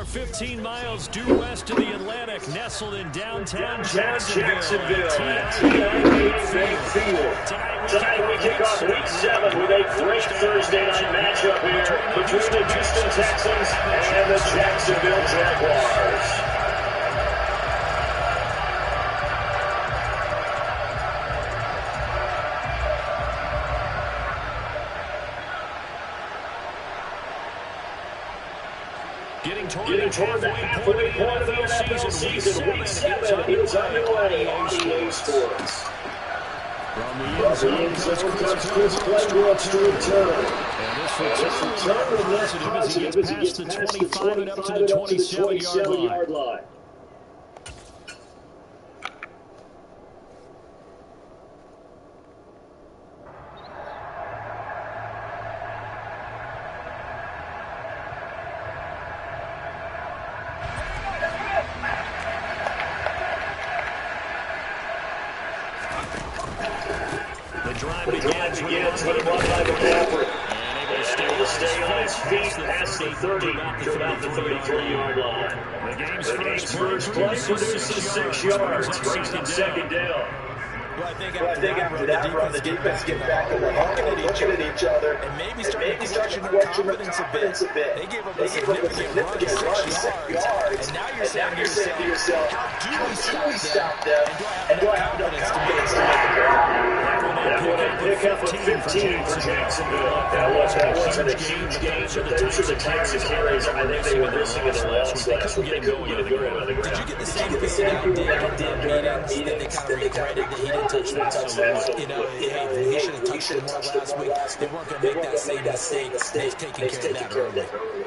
are 15 miles due west of the Atlantic, nestled in downtown Jacksonville at TIAA Field. Tonight we kick off Week 7 with a great Thursday night matchup here between the Houston Texans and the Jacksonville Jaguars. Getting toward the halfway point of the NFL season, Week 7 is underway on EA Sports. From the end zone comes Chris Glenbrooks to return. And this return will be positive as he gets past the 25 and up to the 27-yard line. The drive begins with a run by McCaffrey. And able to stay on his feet past the 30 to about the 33-yard line. The game's first play produces 6 yards, brings them second down. Well, I think after that run, the defense get back in the hunt at each other and maybe start to question their confidence a bit. They gave up a significant run, 6 yards. And now you're saying to yourself, how do we stop them? And do I have enough confidence to make a play? That would pick up a 15 for Jacksonville. That wasn't a huge game, but those are the types of carries I think they were missing in the last week. They couldn't get it going on the ground. Did you get the same feeling out there meetings that they kind of regretted that he didn't touch that? You know, hey, he should have touched it more last week. They weren't going to make that same mistake. They've taken care of that early.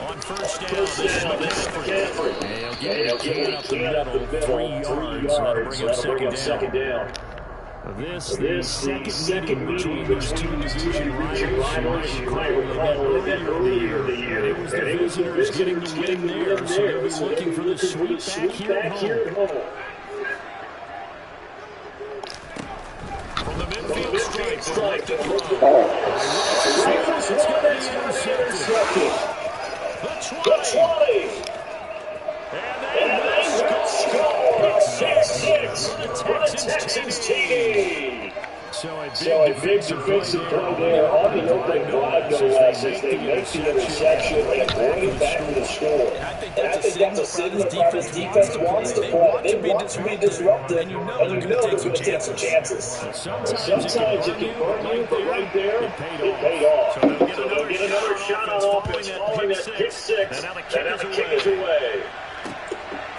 On first down, this is McCaffrey. He'll get it up the middle, 3 yards. That'll bring him second down. This second meeting between these two division rivals. You might recall that earlier in the year. It was the visitors getting the win there, so they'll be looking for the sweep back here at home. From the midfield strike, it's going to be intercepted. The 20. And they score 6-6 for the Texans team. So a big defensive play there on the opening drive, no less, as they make the interception and bring it back to the score. And I think that's a signal that this defense wants to play. They want to be disruptive, and you know they're going to take some chances. Sometimes it can burn you, but right there, it paid off. So they'll get another shot on offense following that kick six, and now the kick is away.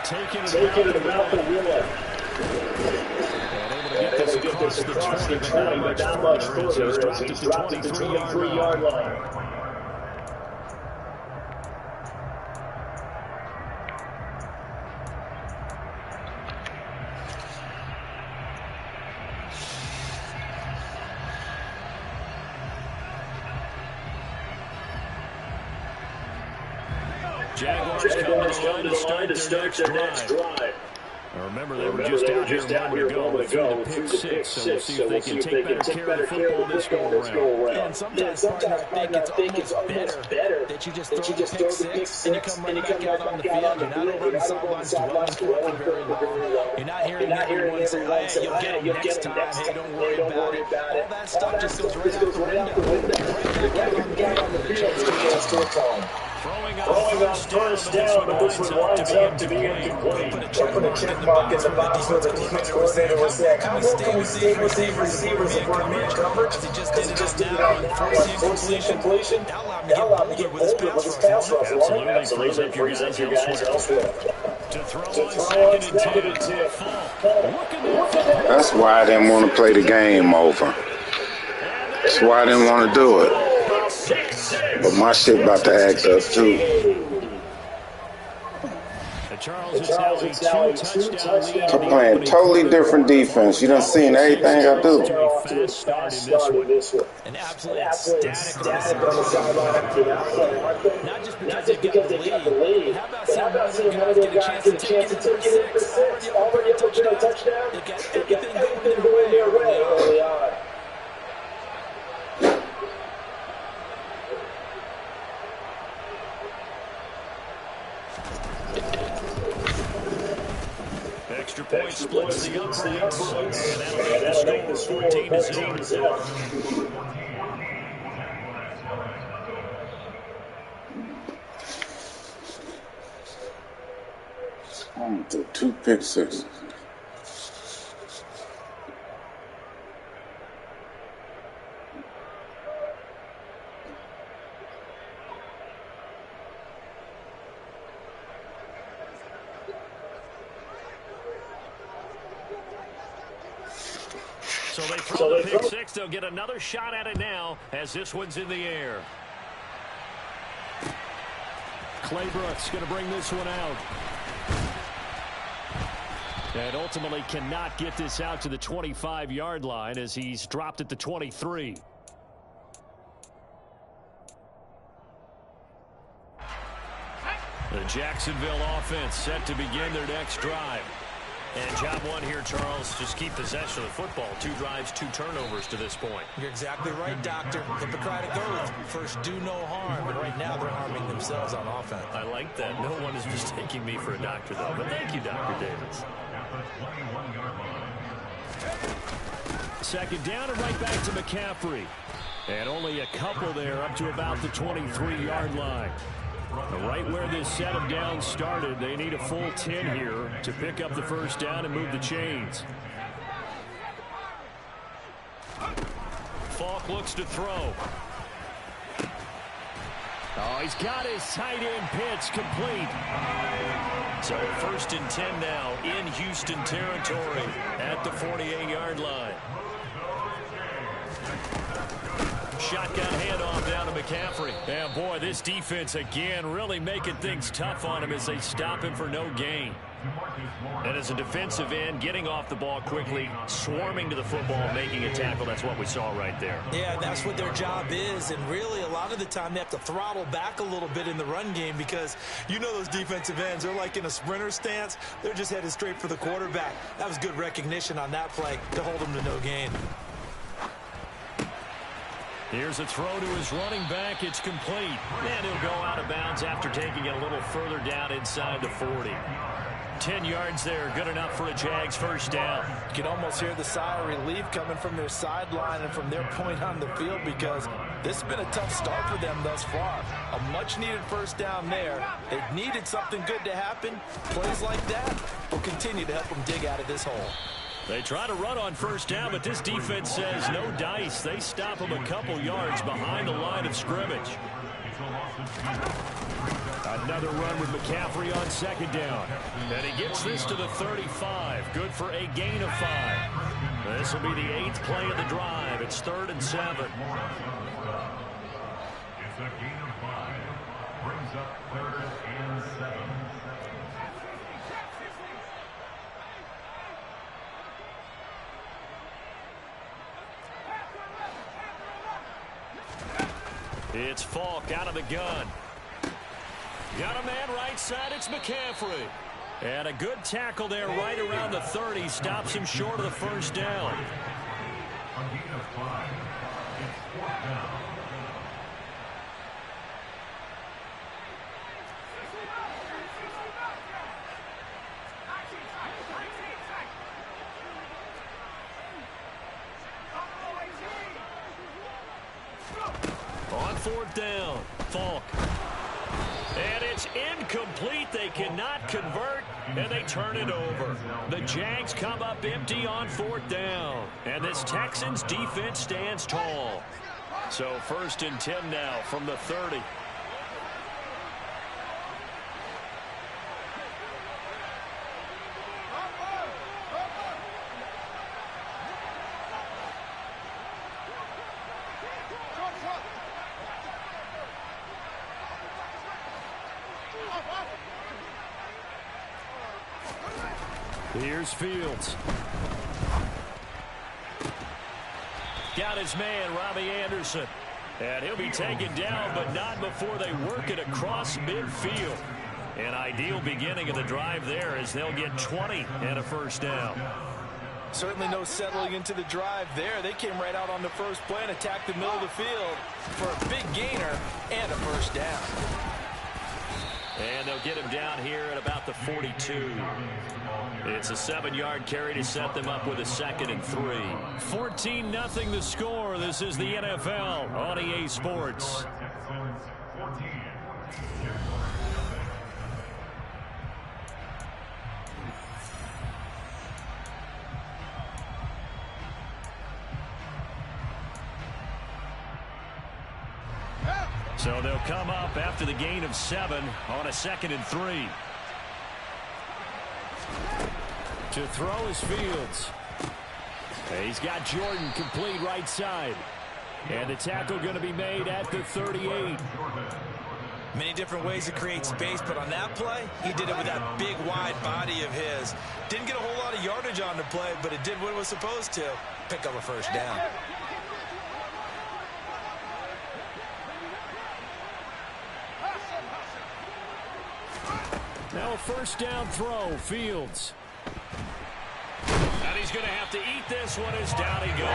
Taking it about the wheel. Get this across the 20, but not much further as he's dropped at the 23-yard line. Jaguars come to the line to start their next drive. Remember, they were just out here a moment ago through the pick six, so we'll see if they can take better care of the football this go around. And sometimes I think it's almost better that you just throw the pick six and you come right back out on the field. You're not over the sidelines dwelling very long. You're not hearing everyone say, hey, you'll get it next time. Hey, don't worry about it. All that stuff just goes right out the window. Right back on the field to the home. Throwing on first down, but this one winds up to be incomplete. Put a check mark in the box for the defense coordinator was saying, how long can we stay with these receivers if we're man coverage? He just did it on fourth completion. Now allow him to get older with his pass rush, right? Absolutely, present your guys elsewhere. To throw on second and 10. That's why I didn't want to play the game over. That's why I didn't want to do it. But my shit about to act up too. I'm playing totally different defense. You done seen everything I do. An absolute static on the sideline after that. Not just because they got the lead. How about seeing one of their guys get a chance to take it in for six? Already up to a touchdown. They got everything going their way early on. splits the uprights. And that'll make the score 14-0. Through 2 pick sixes. So they throw the pick six. They'll get another shot at it now as this one's in the air. Claybrooks going to bring this one out. And ultimately cannot get this out to the 25-yard line as he's dropped at the 23. The Jacksonville offense set to begin their next drive. And job one here, Charles, just keep possession of the football. 2 drives, 2 turnovers to this point. You're exactly right, Doctor. Hippocratic oath. First, do no harm. And right now, they're harming themselves on offense. I like that. No one is mistaking me for a doctor, though. But thank you, Dr. Davis. Second down and right back to McCaffrey. And only a couple there up to about the 23-yard line. Right where this set of downs started, they need a full 10 here to pick up the first down and move the chains. Falk looks to throw. Oh, he's got his tight end pitch complete. So 1st and 10 now in Houston territory at the 48-yard line. Shotgun handoff down to McCaffrey. And boy, this defense again really making things tough on him as they stop him for no gain. And as a defensive end, getting off the ball quickly, swarming to the football, making a tackle, that's what we saw right there. Yeah, that's what their job is. And really, a lot of the time, they have to throttle back a little bit in the run game because you know those defensive ends, they're like in a sprinter stance. They're just headed straight for the quarterback. That was good recognition on that play to hold them to no gain. Here's a throw to his running back. It's complete. And he'll go out of bounds after taking it a little further down inside the 40. 10 yards there. Good enough for a Jags first down. You can almost hear the sigh of relief coming from their sideline and from their point on the field because this has been a tough start for them thus far. A much-needed first down there. They needed something good to happen. Plays like that will continue to help them dig out of this hole. They try to run on first down, but this defense says no dice. They stop him a couple yards behind the line of scrimmage. Another run with McCaffrey on second down. And he gets this to the 35. Good for a gain of 5. This will be the 8th play of the drive. It's 3rd and 7. It's a gain of 5. Brings up 3rd and 7. It's Falk out of the gun. Got a man right side. It's McCaffrey. And a good tackle there right around the 30. Stops him short of the first down. A gain of 5. It's 4th down. On 4th down, Falk. And it's incomplete. They cannot convert, and they turn it over. The Jags come up empty on 4th down. And this Texans defense stands tall. So 1st and 10 now from the 30. Here's Fields. Got his man, Robbie Anderson. And he'll be taken down, but not before they work it across midfield. An ideal beginning of the drive there as they'll get 20 and a first down. Certainly no settling into the drive there. They came right out on the first play and attacked the middle of the field for a big gainer and a first down. And they'll get him down here at about the 42. It's a 7-yard carry to set them up with a 2nd and 3. 14-0 the score. This is the NFL on EA Sports. So they'll come up after the gain of 7 on a 2nd and 3. To throw is Fields. He's got Jordan complete right side. And the tackle going to be made at the 38. Many different ways to create space, but on that play, he did it with that big, wide body of his. Didn't get a whole lot of yardage on the play, but it did what it was supposed to. Pick up a first down. Now a first down throw, Fields. And he's going to have to eat this one as down he goes.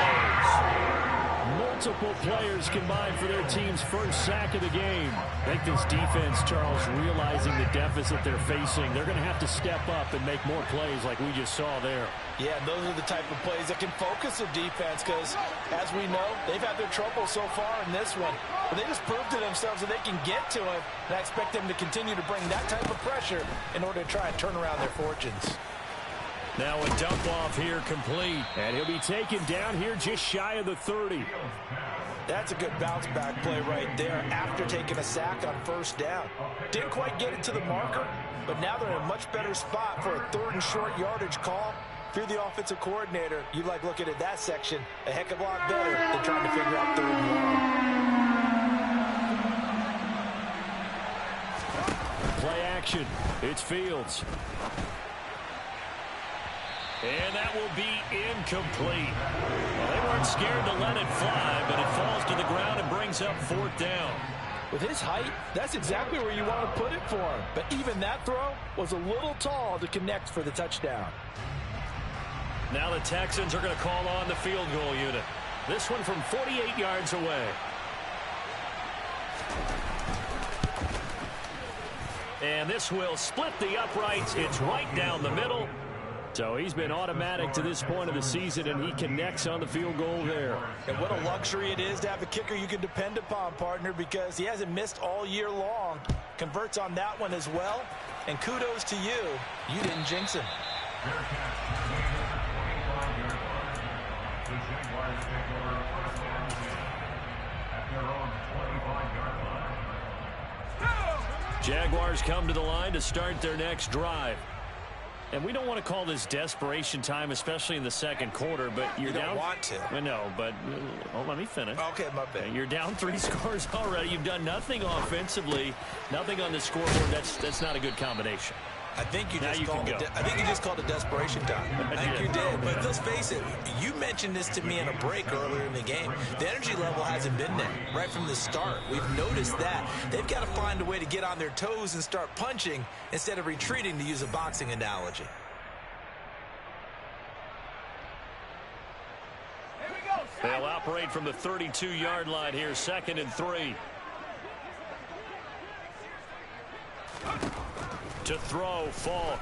Multiple players combined for their team's first sack of the game. I think this defense, Charles, realizing the deficit they're facing, they're going to have to step up and make more plays like we just saw there. Yeah, those are the type of plays that can focus the defense because, as we know, they've had their trouble so far in this one. But they just proved to themselves that they can get to it, and I expect them to continue to bring that type of pressure in order to try and turn around their fortunes. Now a dump off here complete, and he'll be taken down here just shy of the 30. That's a good bounce back play right there after taking a sack on first down. Didn't quite get it to the marker, but now they're in a much better spot for a 3rd and short yardage call. If you're the offensive coordinator, you like looking at that section a heck of a lot better than trying to figure out 3rd and long. Play action. It's Fields. And that will be incomplete. Well, they weren't scared to let it fly, but it falls to the ground and brings up 4th down. With his height, that's exactly where you want to put it for him. But even that throw was a little tall to connect for the touchdown. Now the Texans are going to call on the field goal unit. This one from 48 yards away. And this will split the uprights. It's right down the middle. So he's been automatic to this point of the season, and he connects on the field goal there. And what a luxury it is to have a kicker you can depend upon, partner, because he hasn't missed all year long. Converts on that one as well. And kudos to you. You didn't jinx him. Jaguars come to the line to start their next drive. And we don't want to call this desperation time, especially in the second quarter, but you're down. You don't want to. Well, no, but let me finish. Okay, my bad. You're down 3 scores already. You've done nothing offensively, nothing on the scoreboard. That's not a good combination. I think you just called it desperation time. I think you did. But let's face it, you mentioned this to me in a break earlier in the game. The energy level hasn't been there right from the start. We've noticed that. They've got to find a way to get on their toes and start punching instead of retreating, to use a boxing analogy. They'll operate from the 32-yard line here, 2nd and 3. To throw, Falk.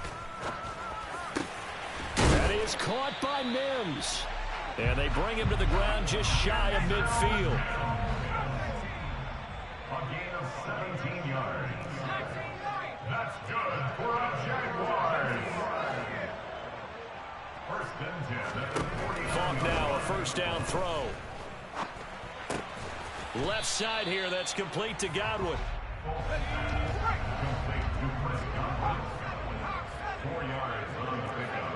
That is caught by Mims. And they bring him to the ground just shy of midfield. A gain of 17 yards. That's good for the Jaguars. 1st and 10 at the 40. Falk now, a first down throw. Left side here, that's complete to Godwin. 4 yards on the pickup.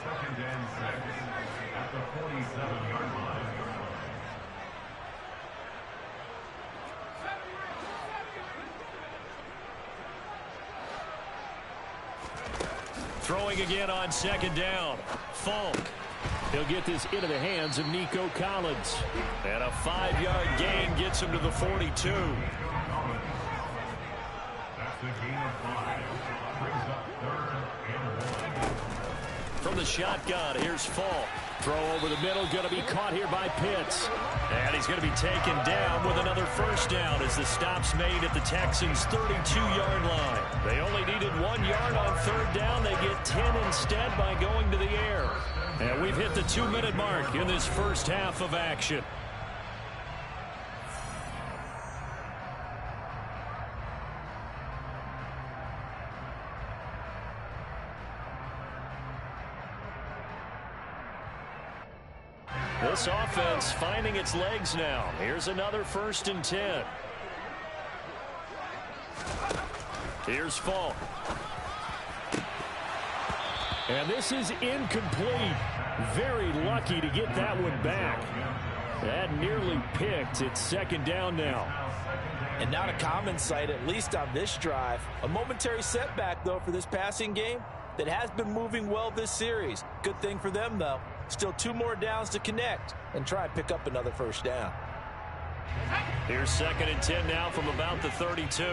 2nd and 6 at the 47-yard line. Throwing again on 2nd down. Falk. He'll get this into the hands of Nico Collins. And a 5-yard gain gets him to the 42. That's a gain of 5. Brings up 3rd and 1. From the shotgun, here's Falk. Throw over the middle, going to be caught here by Pitts. And he's going to be taken down with another first down as the stop's made at the Texans' 32-yard line. They only needed 1 yard on third down. They get 10 instead by going to the air. And we've hit the 2-minute mark in this first half of action. This offense finding its legs now. Here's another 1st and 10. Here's Falk. And this is incomplete. Very lucky to get that one back. That nearly picked. It's 2nd down now. And not a common sight, at least on this drive. A momentary setback, though, for this passing game that has been moving well this series. Good thing for them, though. Still 2 more downs to connect and try and pick up another first down. Here's 2nd and 10 now from about the 32.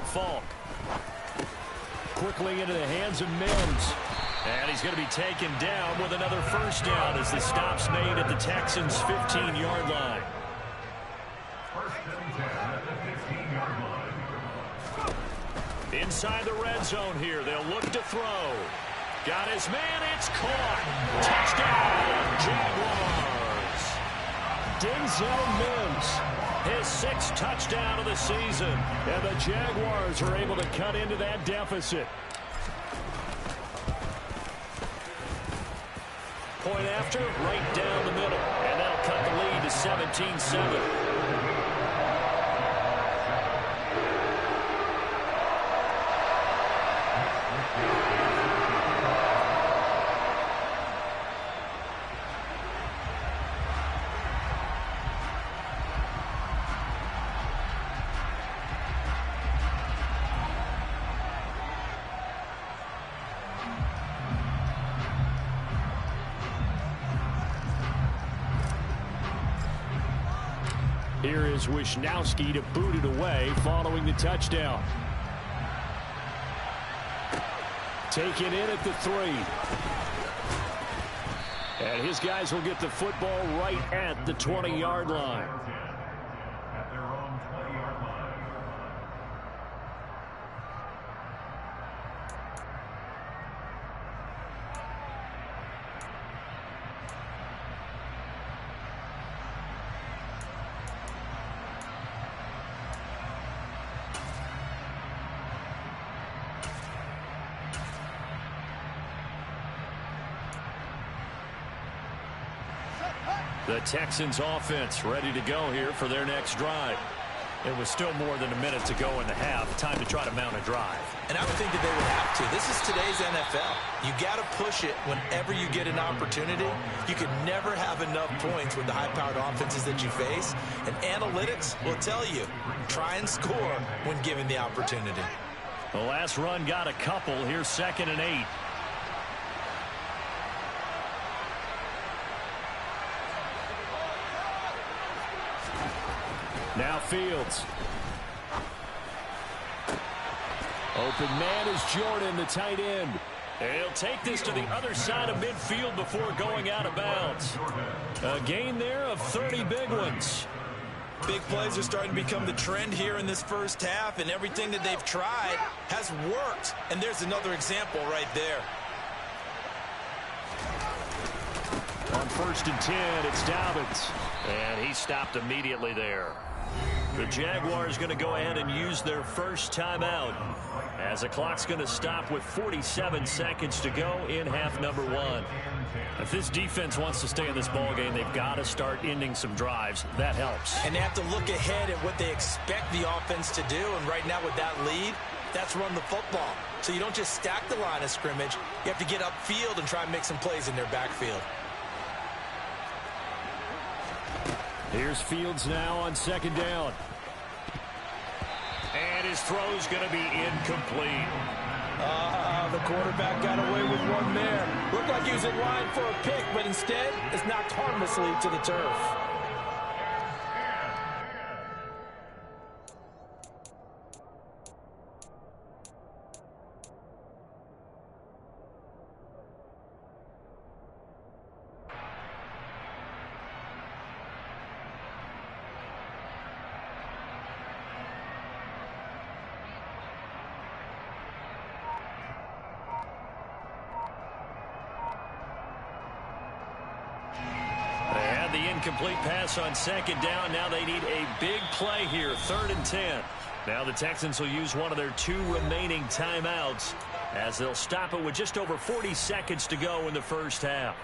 Falk. Quickly into the hands of Mims. And he's going to be taken down with another first down as the stop's made at the Texans' 15-yard line. 1st and 10 at the 15-yard line. Inside the red zone here. They'll look to throw. Got his man. It's caught. Touchdown, Jaguars. Denzel Mims. His 6th touchdown of the season. And the Jaguars are able to cut into that deficit. Point after, right down the middle. And that'll cut the lead to 17-7. Here is Wisnowski to boot it away following the touchdown. Taken in at the 3. And his guys will get the football right at the 20-yard line. At their own 20-yard line. The Texans offense ready to go here for their next drive. It was still more than a minute to go in the half. Time to try to mount a drive. And I would think that they would have to. This is today's NFL. You got to push it whenever you get an opportunity. You can never have enough points with the high-powered offenses that you face. And analytics will tell you, try and score when given the opportunity. The last run got a couple. Here's 2nd and 8. Now Fields. Open man is Jordan, the tight end. He'll take this to the other side of midfield before going out of bounds. A gain there of 30 big ones. Big plays are starting to become the trend here in this first half, and everything that they've tried has worked. And there's another example right there. On 1st and 10, it's Dobbins. And he stopped immediately there. The Jaguars going to go ahead and use their first timeout as the clock's going to stop with 47 seconds to go in half number 1. If this defense wants to stay in this ballgame, they've got to start ending some drives. That helps. And they have to look ahead at what they expect the offense to do. And right now with that lead, that's run the football. So you don't just stack the line of scrimmage. You have to get upfield and try and make some plays in their backfield. Here's Fields now on 2nd down. And his throw's going to be incomplete. The quarterback got away with one there. Looked like he was in line for a pick, but instead it's knocked harmlessly to the turf. Incomplete pass on second down. Now they need a big play here, 3rd and 10. Now the Texans will use one of their 2 remaining timeouts as they'll stop it with just over 40 seconds to go in the first half.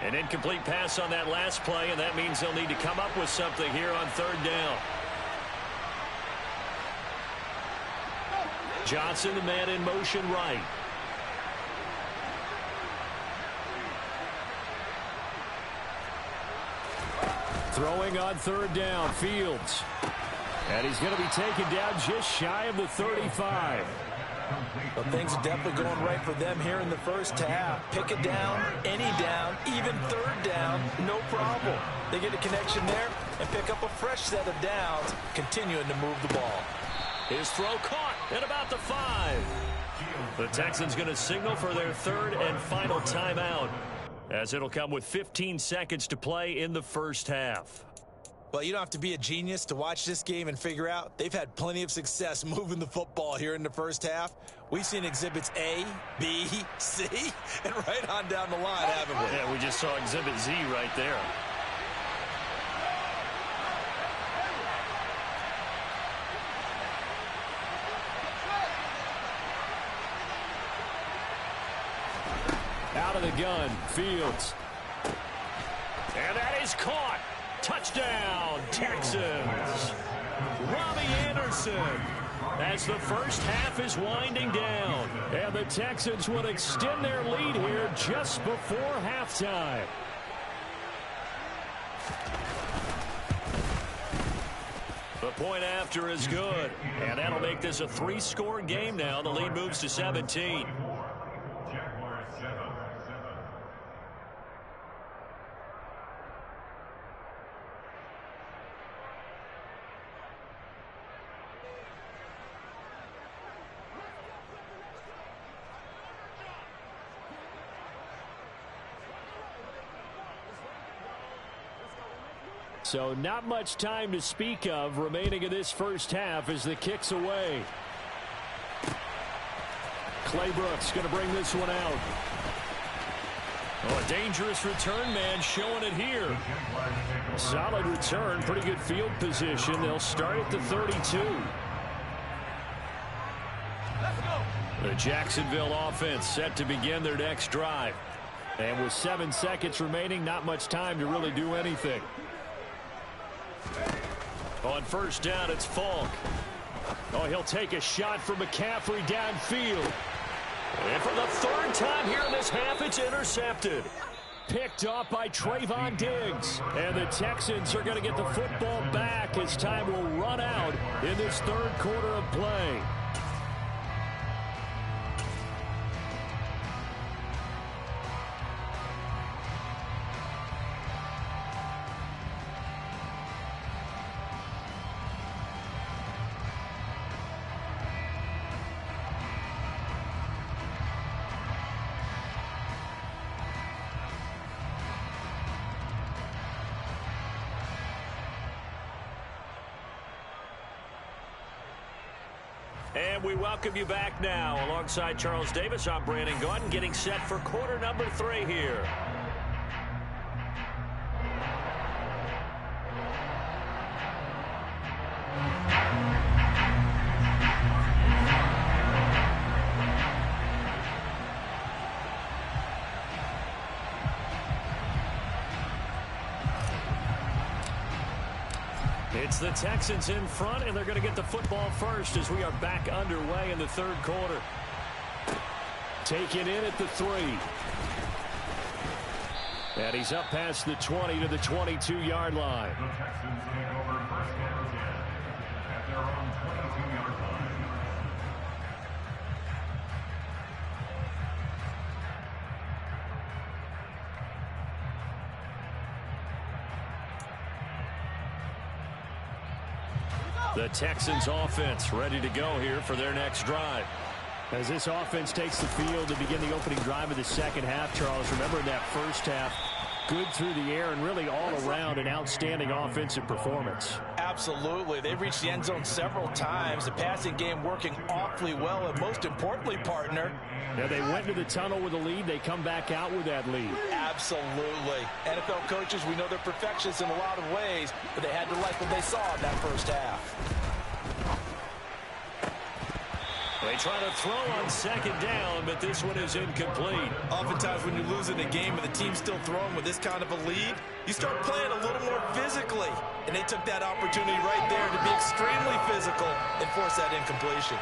An incomplete pass on that last play, and that means they'll need to come up with something here on 3rd down. Johnson, the man in motion right. Throwing on 3rd down, Fields. And he's going to be taken down just shy of the 35. Well, things are definitely going right for them here in the first half. Pick it down, any down, even 3rd down, no problem. They get a connection there and pick up a fresh set of downs, continuing to move the ball. His throw caught at about the 5. The Texans going to signal for their 3rd and final timeout, as it'll come with 15 seconds to play in the first half. Well, you don't have to be a genius to watch this game and figure out they've had plenty of success moving the football here in the first half. We've seen exhibits A, B, C, and right on down the line, haven't we? Yeah, we just saw exhibit Z right there. Out of the gun, Fields. And that is caught. Touchdown, Texans. Robbie Anderson, as the first half is winding down. And the Texans would extend their lead here just before halftime. The point after is good. And that'll make this a 3-score game now. The lead moves to 17. Jaguars 7. So not much time to speak of remaining in this first half as the kick's away. Clay Brooks going to bring this one out. Oh, a dangerous return man showing it here. Solid return, pretty good field position. They'll start at the 32. The Jacksonville offense set to begin their next drive. And with 7 seconds remaining, not much time to really do anything. On first down, it's Falk. Oh, he'll take a shot from McCaffrey downfield. And for the 3rd time here in this half, it's intercepted. Picked off by Trayvon Diggs. And the Texans are going to get the football back as time will run out in this 3rd quarter of play. And we welcome you back now. Alongside Charles Davis, I'm Brandon Gaudin, getting set for quarter number 3 here. It's the Texans in front, and they're going to get the football first as we are back underway in the 3rd quarter. taken in at the 3. And he's up past the 20 to the 22-yard line. The Texans take over first down again at their own 22-yard line. The Texans offense ready to go here for their next drive. As this offense takes the field to begin the opening drive of the second half, Charles, remember in that first half, good through the air and really all around an outstanding offensive performance. Absolutely. They've reached the end zone several times. The passing game working awfully well, and most importantly, partner. Yeah, they went to the tunnel with a lead. They come back out with that lead. Absolutely. NFL coaches, we know they're perfectionists in a lot of ways, but they had to like what they saw in that first half. They try to throw on second down, but this one is incomplete. Oftentimes when you're losing a game and the team's still throwing with this kind of a lead, you start playing a little more physically. And they took that opportunity right there to be extremely physical and force that incompletion.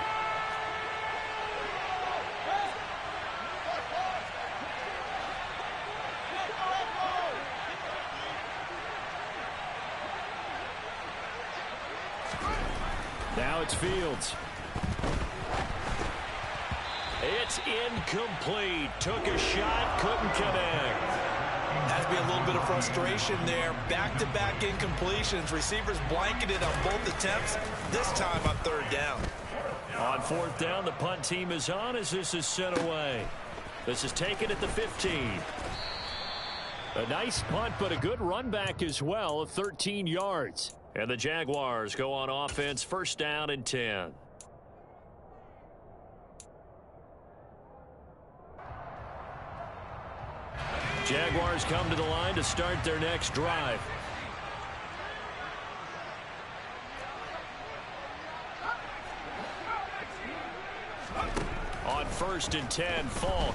Now it's Fields. It's incomplete. Took a shot, couldn't connect. Has to be a little bit of frustration there. Back-to-back incompletions. Receivers blanketed on both attempts, this time on third down. On fourth down, the punt team is on as this is sent away. This is taken at the 15. A nice punt, but a good run back as well of 13 yards. And the Jaguars go on offense, first down and 10. Jaguars come to the line to start their next drive. On first and 10, Falk.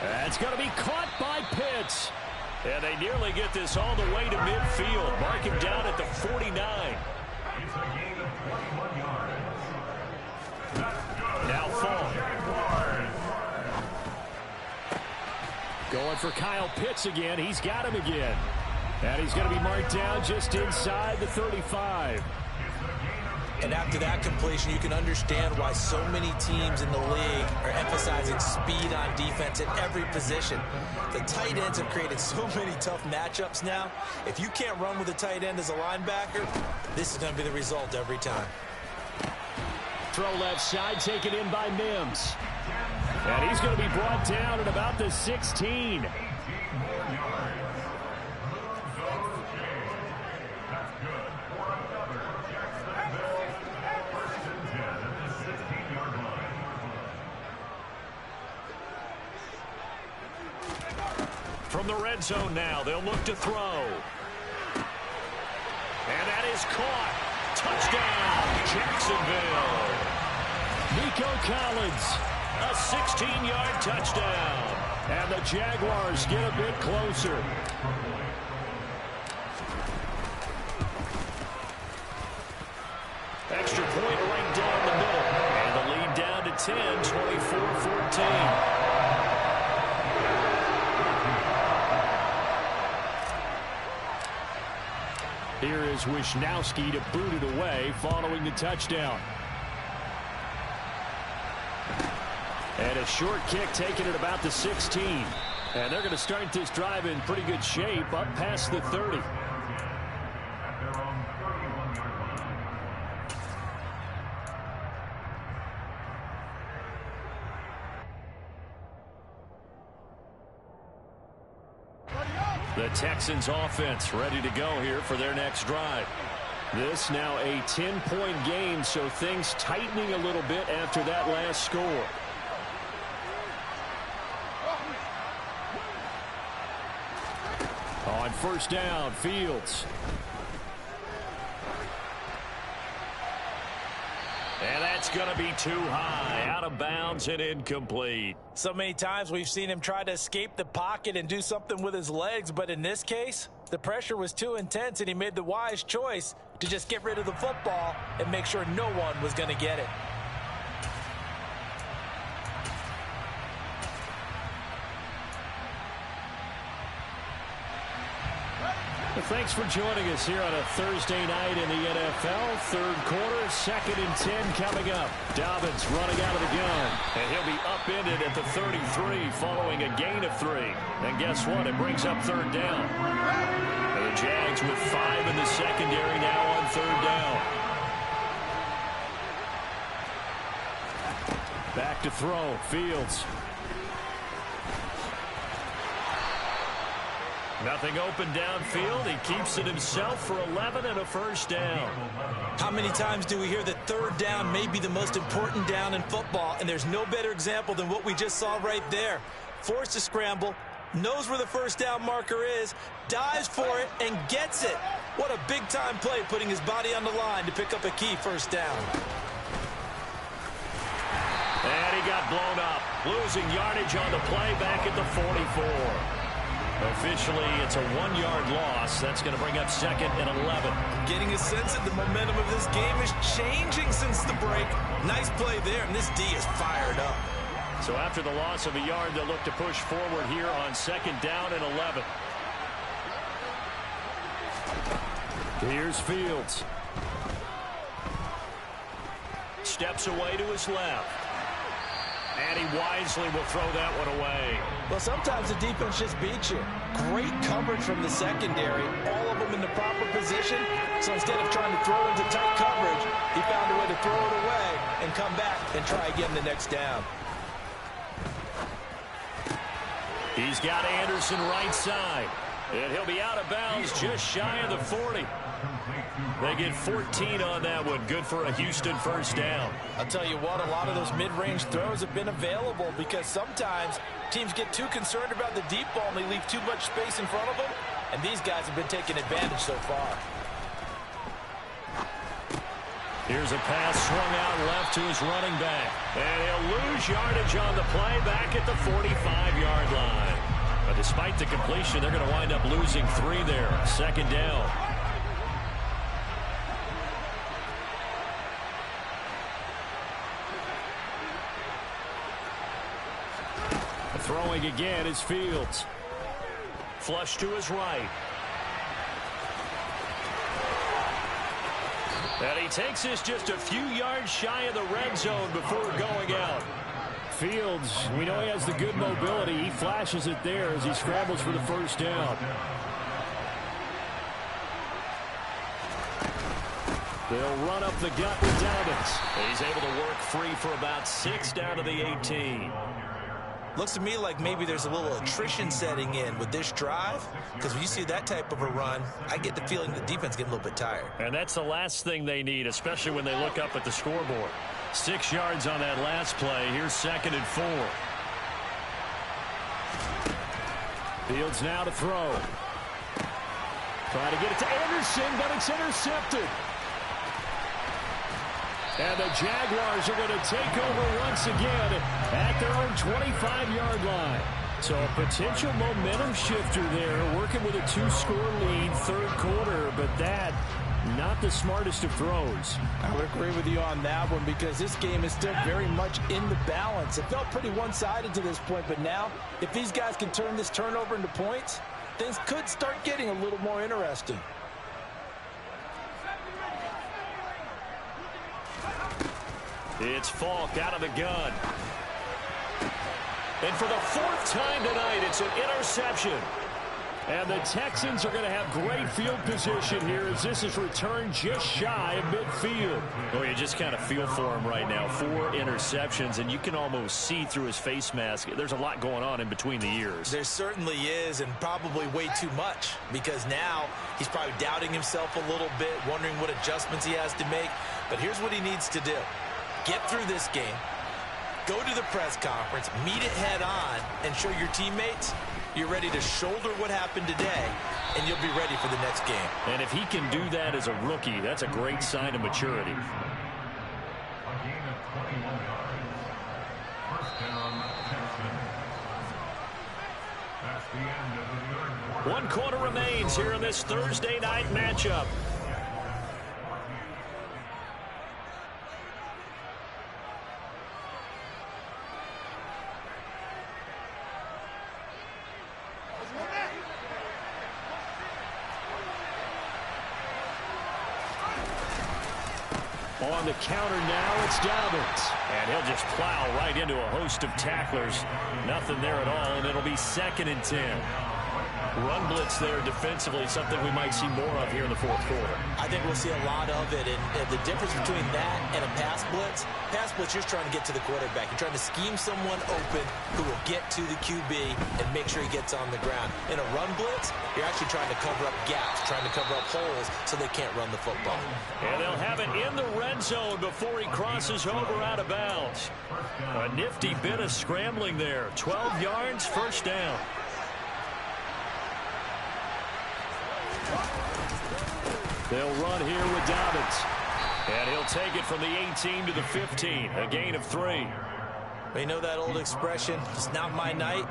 That's going to be caught by Pitts. And they nearly get this all the way to midfield. Mark him down at the 49. It's a gain of 21 yards. That's good. Now Falk. Jaguars. Going for Kyle Pitts again. He's got him again. And he's going to be marked down just inside the 35. And after that completion, you can understand why so many teams in the league are emphasizing speed on defense at every position. The tight ends have created so many tough matchups now. If you can't run with a tight end as a linebacker, this is going to be the result every time. Throw left side, taken in by Mims. And he's going to be brought down at about the 16. From the red zone now, they'll look to throw. And that is caught. Touchdown, Jacksonville. Nico Collins, a 16-yard touchdown. And the Jaguars get a bit closer. Extra point right down the middle. And the lead down to 10, 24-14. Here is Wisnowski to boot it away following the touchdown. And a short kick taken at about the 16. And they're going to start this drive in pretty good shape up past the 30. The Texans offense ready to go here for their next drive. This now a 10-point game, so things tightening a little bit after that last score. On first down, Fields. And that's going to be too high, out of bounds and incomplete. So many times we've seen him try to escape the pocket and do something with his legs, but in this case, the pressure was too intense and he made the wise choice to just get rid of the football and make sure no one was going to get it. Well, thanks for joining us here on a Thursday night in the NFL. Third quarter, 2nd and 10 coming up. Dobbins running out of the gun. And he'll be upended at the 33 following a gain of 3. And guess what? It brings up 3rd down. And the Jags with 5 in the secondary now on 3rd down. Back to throw. Fields. Nothing open downfield. He keeps it himself for 11 and a 1st down. How many times do we hear that 3rd down may be the most important down in football? And there's no better example than what we just saw right there. Forced to scramble, knows where the 1st down marker is, dives for it, and gets it. What a big-time play, putting his body on the line to pick up a key 1st down. And he got blown up. Losing yardage on the play back at the 44. Officially, it's a 1-yard loss. That's going to bring up 2nd and 11. Getting a sense that the momentum of this game is changing since the break. Nice play there, and this D is fired up. So after the loss of a yard, they'll look to push forward here on 2nd down and 11. Here's Fields. Steps away to his left. And he wisely will throw that one away. Well, sometimes the defense just beats you. Great coverage from the secondary. All of them in the proper position. So instead of trying to throw into tight coverage, he found a way to throw it away and come back and try again the next down. He's got Anderson right side. And he'll be out of bounds just shy of the 40. They get 14 on that one. Good for a Houston 1st down. I'll tell you what, a lot of those mid-range throws have been available because sometimes teams get too concerned about the deep ball and they leave too much space in front of them. And these guys have been taking advantage so far. Here's a pass swung out left to his running back. And he'll lose yardage on the play back at the 45-yard line. But despite the completion, they're going to wind up losing 3 there. 2nd down. Throwing again is Fields. Flush to his right. And he takes this just a few yards shy of the red zone before going out. Fields, we know he has the good mobility. He flashes it there as he scrambles for the 1st down. They'll run up the gut with Dobbins. He's able to work free for about 6 down to the 18. Looks to me like maybe there's a little attrition setting in with this drive, because when you see that type of a run, I get the feeling the defense getting a little bit tired. And that's the last thing they need, especially when they look up at the scoreboard. 6 yards on that last play. Here's 2nd and 4. Fields now to throw. Trying to get it to Anderson, but it's intercepted. And the Jaguars are going to take over once again at their own 25-yard line. So a potential momentum shifter there, working with a 2-score lead, 3rd quarter, but that, not the smartest of throws. I would agree with you on that one because this game is still very much in the balance. It felt pretty one-sided to this point, but now, if these guys can turn this turnover into points, things could start getting a little more interesting. It's Falk out of the gun. And for the 4th time tonight, it's an interception. And the Texans are going to have great field position here as this is returned just shy of midfield. Oh, you just kind of feel for him right now. 4 interceptions, and you can almost see through his face mask. There's a lot going on in between the ears. There certainly is, and probably way too much, because now he's probably doubting himself a little bit, wondering what adjustments he has to make. But here's what he needs to do. Get through this game, go to the press conference, meet it head on, and show your teammates you're ready to shoulder what happened today, and you'll be ready for the next game. And if he can do that as a rookie, that's a great sign of maturity. A gain of 21 yards. 1st down, Texans. That's the end of the 3rd quarter. 1 quarter remains here in this Thursday night matchup. On the counter now, it's Dobbins. And he'll just plow right into a host of tacklers. Nothing there at all, and it'll be 2nd and 10. Run blitz there defensively, something we might see more of here in the fourth quarter. I think we'll see a lot of it, and the difference between that and a pass blitz, you're just trying to get to the quarterback. You're trying to scheme someone open who will get to the QB and make sure he gets on the ground. In a run blitz, you're actually trying to cover up gaps, trying to cover up holes so they can't run the football. And they'll have it in the red zone before he crosses over out of bounds. A nifty bit of scrambling there. 12 yards, first down. They'll run here with Dobbins. And he'll take it from the 18 to the 15. A gain of 3. You know that old expression, it's not my night?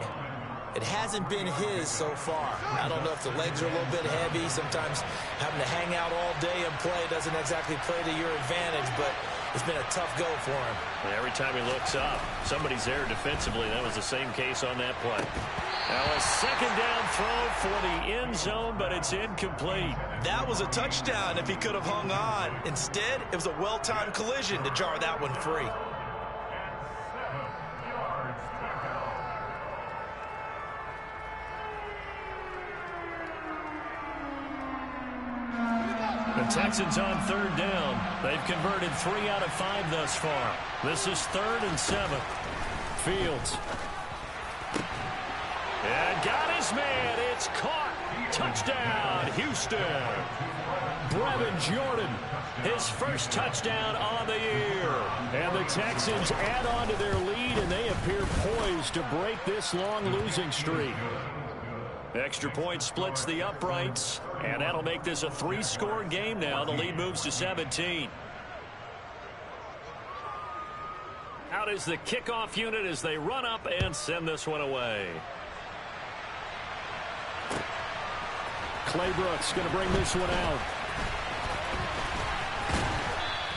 It hasn't been his so far. I don't know if the legs are a little bit heavy. Sometimes having to hang out all day and play doesn't exactly play to your advantage, but it's been a tough go for him. And every time he looks up, somebody's there defensively. That was the same case on that play. Now a 2nd down throw for the end zone, but it's incomplete. That was a touchdown if he could have hung on. Instead, it was a well-timed collision to jar that one free. The Texans on 3rd down. They've converted 3 out of 5 thus far. This is 3rd and 7. Fields. And got his man. It's caught. Touchdown, Houston. Brevin Jordan, his first touchdown on the year. And the Texans add on to their lead, and they appear poised to break this long losing streak. Extra point splits the uprights, and that'll make this a 3-score game now. The lead moves to 17. Out is the kickoff unit as they run up and send this one away. Clay Brooks going to bring this one out.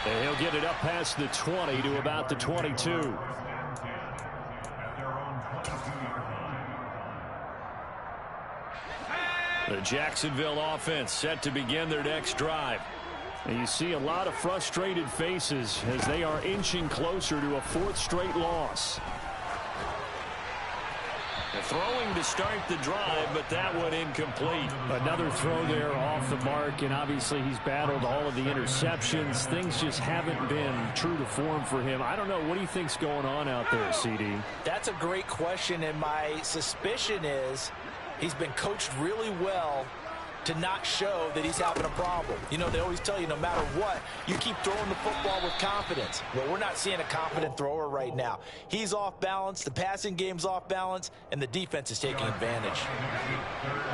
And he'll get it up past the 20 to about the 22. The Jacksonville offense set to begin their next drive. And you see a lot of frustrated faces as they are inching closer to a 4th straight loss. Throwing to start the drive, but that one incomplete. Another throw there off the mark, and obviously he's battled all of the interceptions. Things just haven't been true to form for him. I don't know. What do you think's going on out there, CD? That's a great question, and my suspicion is he's been coached really well to not show that he's having a problem. You know, they always tell you no matter what, you keep throwing the football with confidence. Well, we're not seeing a confident thrower right now. He's off balance, the passing game's off balance, and the defense is taking advantage.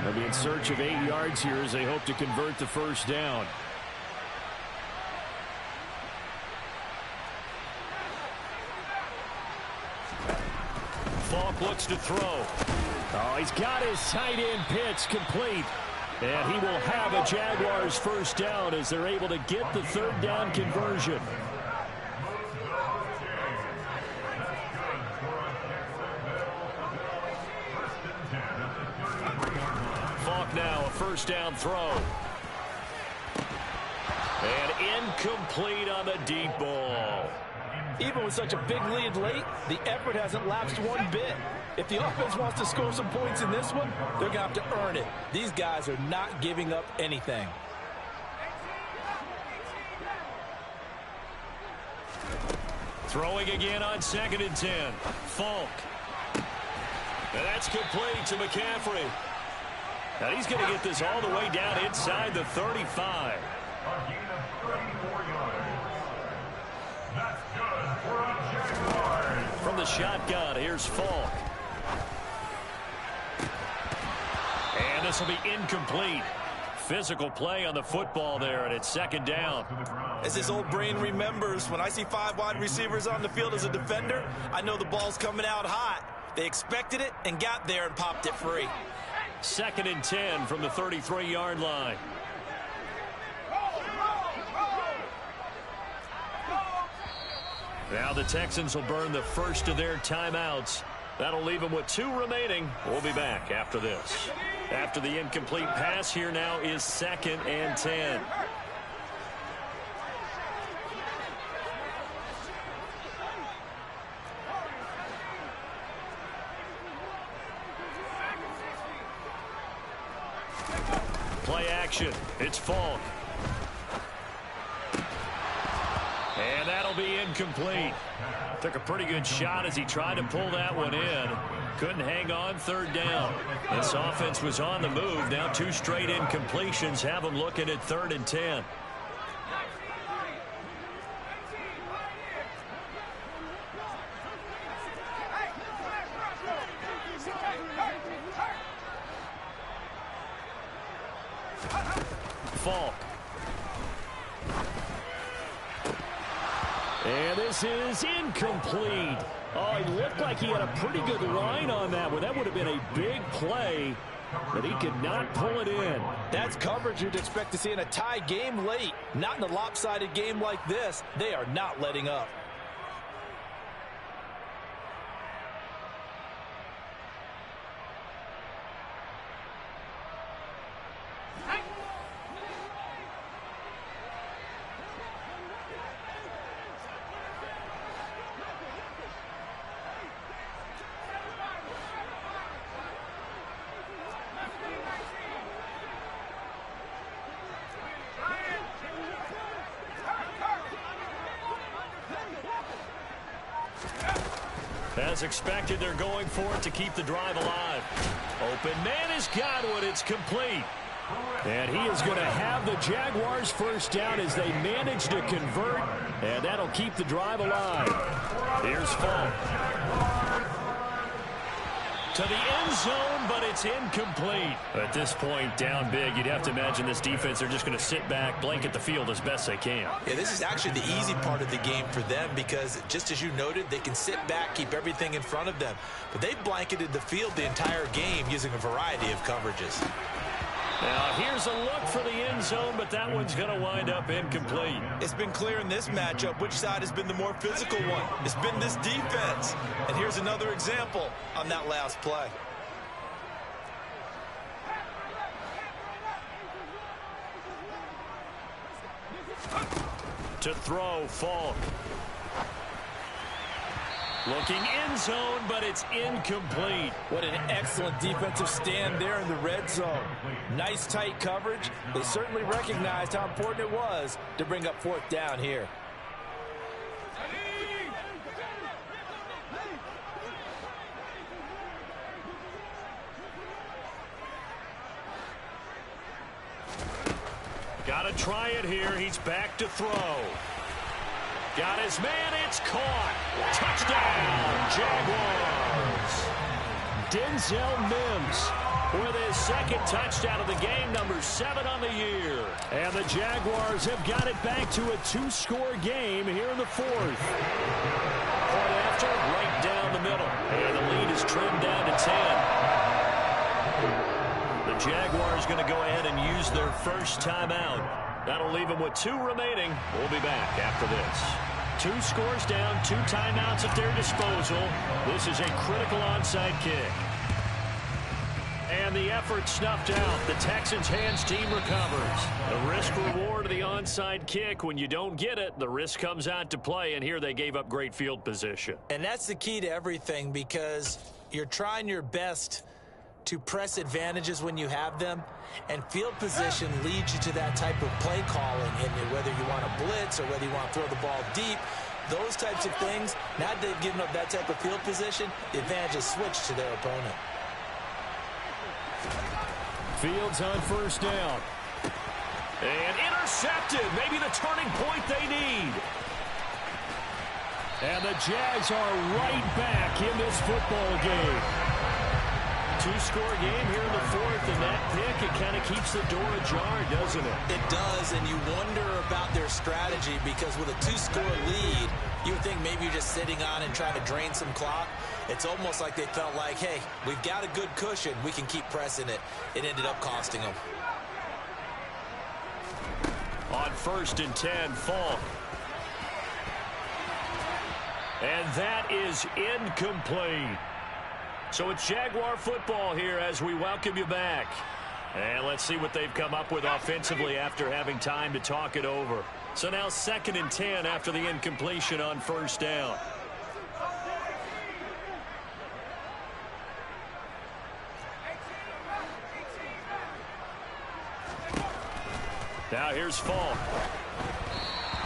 They'll be in search of 8 yards here as they hope to convert the first down. Falk looks to throw. Oh, he's got his tight end pitch complete. And he will have a Jaguars first down as they're able to get the 3rd down conversion. Falk now a first down throw. And incomplete on the deep ball. Even with such a big lead late, the effort hasn't lapsed one bit. If the offense wants to score some points in this one, they're going to have to earn it. These guys are not giving up anything. Throwing again on 2nd and 10. Falk. And that's complete to McCaffrey. Now he's going to get this all the way down inside the 35. A gain of 34 yards. That's good for a Jaguars. From the shotgun, here's Falk. And this will be incomplete. Physical play on the football there, and it's 2nd down. As his old brain remembers, when I see 5 wide receivers on the field as a defender, I know the ball's coming out hot. They expected it and got there and popped it free. 2nd and 10 from the 33-yard line. Now the Texans will burn the first of their timeouts. That'll leave them with 2 remaining. We'll be back after this. After the incomplete pass, here now is 2nd and 10. Play action. It's Falk. And that'll be incomplete. Took a pretty good shot as he tried to pull that one in. Couldn't hang on, third down. This offense was on the move. Now 2 straight incompletions have them looking at 3rd and 10. Falk. And this is incomplete. Oh, he looked like he had a pretty good line on that one. That would have been a big play, but he could not pull it in. That's coverage you'd expect to see in a tie game late. Not in a lopsided game like this. They are not letting up. As expected, they're going for it to keep the drive alive. Open man has got one. It's complete. And he is going to have the Jaguars first down as they manage to convert. And that'll keep the drive alive. Here's Falk. To the end zone, but it's incomplete. At this point, down big, you'd have to imagine this defense, they're just going to sit back, blanket the field as best they can. Yeah, this is actually the easy part of the game for them because, just as you noted, they can sit back, keep everything in front of them. But they've blanketed the field the entire game using a variety of coverages. Now, here's a look for the end zone, but that one's going to wind up incomplete. It's been clear in this matchup which side has been the more physical one. It's been this defense. And here's another example on that last play. To throw, Falk. Looking end zone, but it's incomplete. What an excellent defensive stand there in the red zone. Nice tight coverage. They certainly recognized how important it was to bring up 4th down here. Got to try it here. He's back to throw. Got his man. It's caught. Touchdown, Jaguars. Denzel Mims with his 2nd touchdown of the game, number 7 on the year. And the Jaguars have got it back to a 2-score game here in the 4th. Point after, right down the middle. And the lead is trimmed down to 10. The Jaguars going to go ahead and use their first timeout. That'll leave them with 2 remaining. We'll be back after this. 2 scores down, 2 timeouts at their disposal. This is a critical onside kick. And the effort snuffed out. The Texans' hands team recovers. The risk-reward of the onside kick. When you don't get it, the risk comes out to play, and here they gave up great field position. And that's the key to everything because you're trying your best to press advantages when you have them, and field position leads you to that type of play calling. And whether you want to blitz or whether you want to throw the ball deep, those types of things, now that they've given up that type of field position, the advantage is switched to their opponent. Fields on first down. And intercepted. Maybe the turning point they need. And the Jags are right back in this football game. 2-score game here in the 4th, and that pick, it kind of keeps the door ajar, doesn't it? It does, and you wonder about their strategy because with a 2-score lead, you would think maybe you're just sitting on and trying to drain some clock. It's almost like they felt like, hey, we've got a good cushion. We can keep pressing it. It ended up costing them. On 1st and 10, Falk. And that is incomplete. So it's Jaguar football here as we welcome you back. And let's see what they've come up with offensively after having time to talk it over. So now 2nd and 10 after the incompletion on first down. Now here's Falk.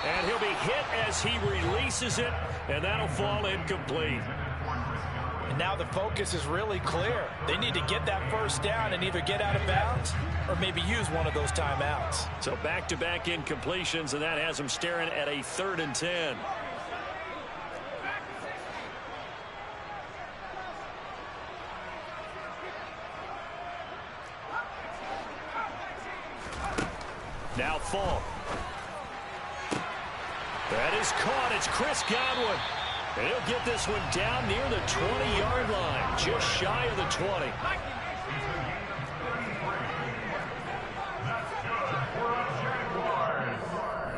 And he'll be hit as he releases it, and that'll fall incomplete. And now the focus is really clear. They need to get that first down and either get out of bounds or maybe use one of those timeouts. So back-to-back incompletions, and that has them staring at a 3rd and 10. Now Falk. That is caught. It's Chris Godwin. And he'll get this one down near the 20-yard line, just shy of the 20.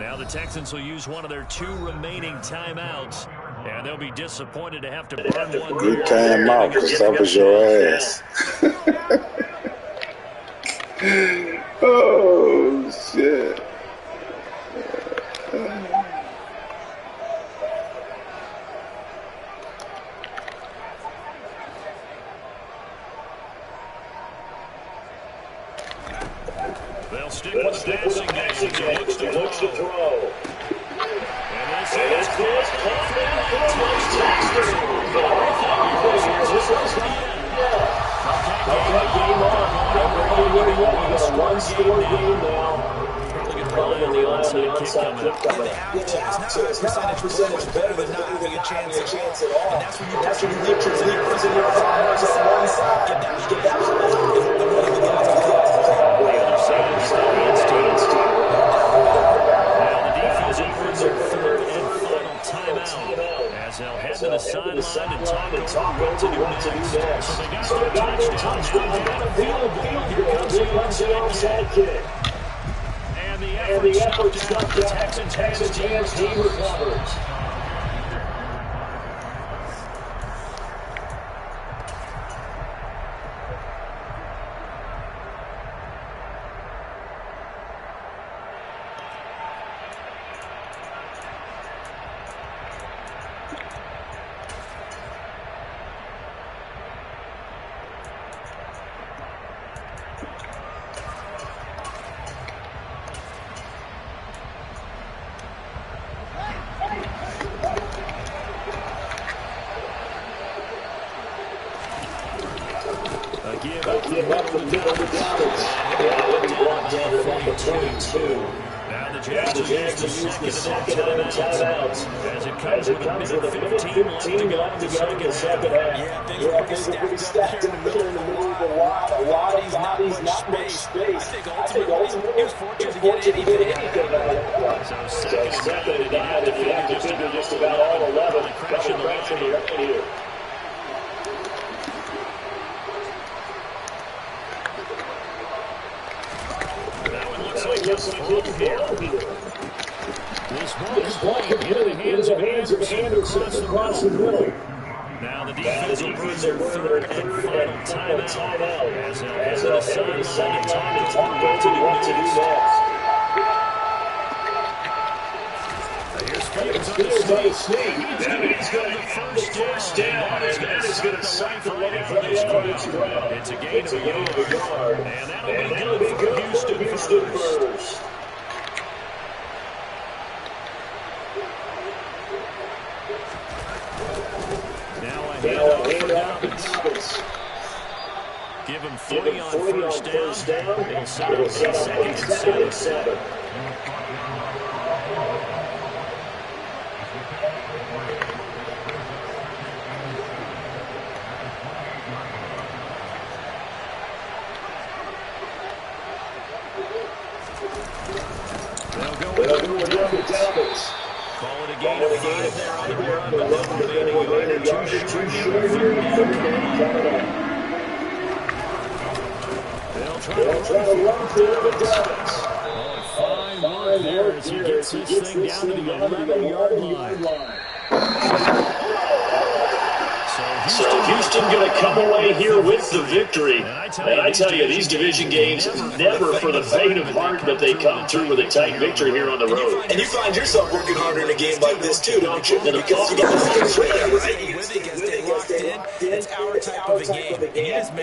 Now the Texans will use one of their 2 remaining timeouts, and they'll be disappointed to have to burn one. Good timeout, because that was your ass. Oh, shit. They'll stick with the passing game. He looks to throw. And this is caught game on. It's a one-score game now. Probably on the onside kick coming up. It's not a percentage better than not having a chance at all. And that's when you put your leapers in your fires on one side. Get that Now the defense enters their 3rd and final timeout as they'll head to the sideline and talk over what to do next. So they got their touchdown. They got a field goal. Here comes the onside kick. And the effort struck the Texans' hands. Team recovers. Give up the middle to Dobbins. Brought down at the 22. Now the Jags use the second of their timeouts as it comes with a minute 15 left to go in the second half. Yeah, things are pretty stacked in the middle of a lot of bodies, not much space. I think ultimately he was fortunate to get anything out of that. So second and 9, and you have to figure just about all 11. Crash in the right here. This ball can get in the hands of Anderson across the middle. Now the defense will bring their 3rd and final timeout as they'll head to the sideline and talk over what to do next. Here's Fields on the sneak. And he's got the first down. And that is going to cipher right for this crowd. It's a gain of a yard. And that'll be good for Houston first. Now a hand off for Dobbins. Give him 40 on first down. It'll settle a second and 7. They'll go with Dobbins. Call it a gain of 5 there on the run, but they'll gain a yard or 2 short. They'll try to run through with Dobbins. Fine work there as he gets this thing down to the 11-yard line. So Houston going to come away here with the victory. And I tell you, these division games, never for the faint of heart, but they come through with a tight victory here on the road. And you find yourself working harder in a game like this too, don't you? Because you got to stay right? When they get locked in, it's our type of a game. And